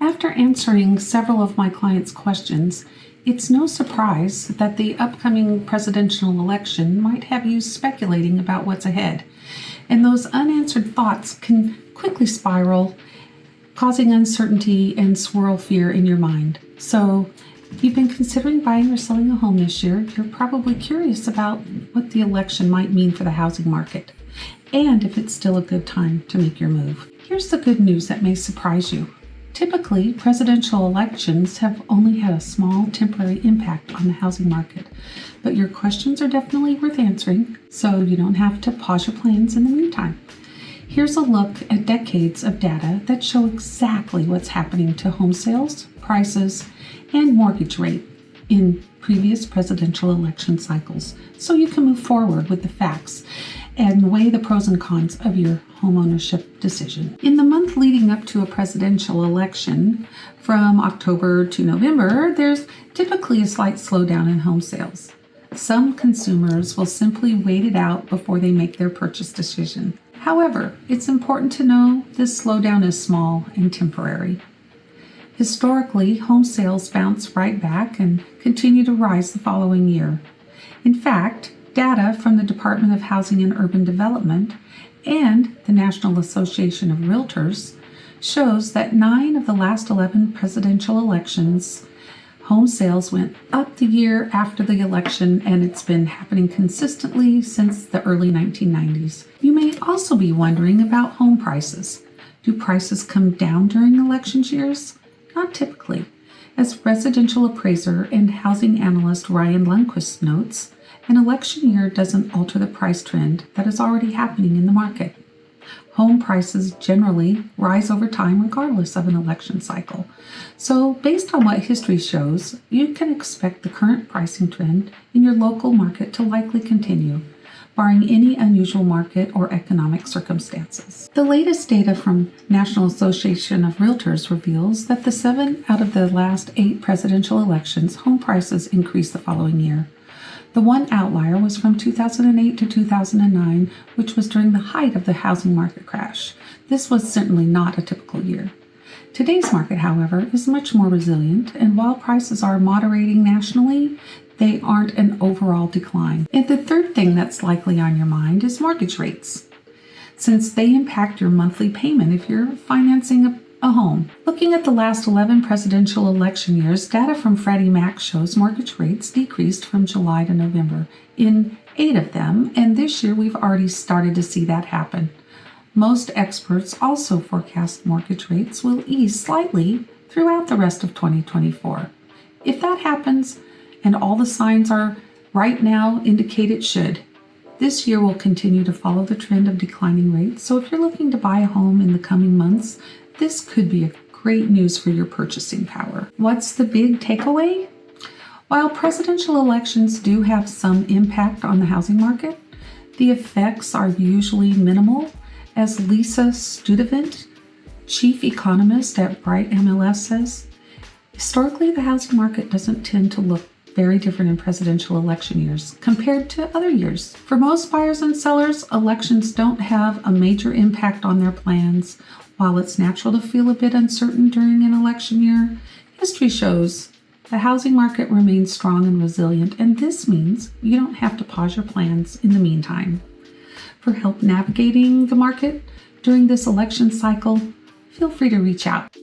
After answering several of my clients' questions, it's no surprise that the upcoming presidential election might have you speculating about what's ahead. And those unanswered thoughts can quickly spiral, causing uncertainty and swirl fear in your mind. So, if you've been considering buying or selling a home this year, you're probably curious about what the election might mean for the housing market, and if it's still a good time to make your move. Here's the good news that may surprise you. Typically, presidential elections have only had a small temporary impact on the housing market, but your questions are definitely worth answering, so you don't have to pause your plans in the meantime. Here's a look at decades of data that show exactly what's happening to home sales, prices, and mortgage rate in previous presidential election cycles, so you can move forward with the facts and weigh the pros and cons of your homeownership decision. In the month leading up to a presidential election, from October to November, there's typically a slight slowdown in home sales. Some consumers will simply wait it out before they make their purchase decision. However, it's important to know this slowdown is small and temporary. Historically, home sales bounce right back and continue to rise the following year. In fact, data from the Department of Housing and Urban Development and the National Association of Realtors shows that 9 of the last 11 presidential elections, home sales went up the year after the election, and it's been happening consistently since the early 1990s. You may also be wondering about home prices. Do prices come down during election years? Not typically. As residential appraiser and housing analyst Ryan Lundquist notes, an election year doesn't alter the price trend that is already happening in the market. Home prices generally rise over time regardless of an election cycle. So, based on what history shows, you can expect the current pricing trend in your local market to likely continue, barring any unusual market or economic circumstances. The latest data from National Association of Realtors reveals that the 7 out of the last 8 presidential elections, home prices increased the following year. The one outlier was from 2008 to 2009, which was during the height of the housing market crash. This was certainly not a typical year. Today's market, however, is much more resilient, and while prices are moderating nationally, they aren't an overall decline. And the third thing that's likely on your mind is mortgage rates, since they impact your monthly payment if you're financing a home. Looking at the last 11 presidential election years, data from Freddie Mac shows mortgage rates decreased from July to November in 8 of them, and this year we've already started to see that happen. Most experts also forecast mortgage rates will ease slightly throughout the rest of 2024. If that happens, and all the signs are right now indicate it should, this year will continue to follow the trend of declining rates, so if you're looking to buy a home in the coming months, this could be a great news for your purchasing power. What's the big takeaway? While presidential elections do have some impact on the housing market, the effects are usually minimal. As Lisa Studevant, chief economist at Bright MLS, says, historically the housing market doesn't tend to look very different in presidential election years compared to other years. For most buyers and sellers, elections don't have a major impact on their plans. While it's natural to feel a bit uncertain during an election year, history shows the housing market remains strong and resilient, and this means you don't have to pause your plans in the meantime. For help navigating the market during this election cycle, feel free to reach out.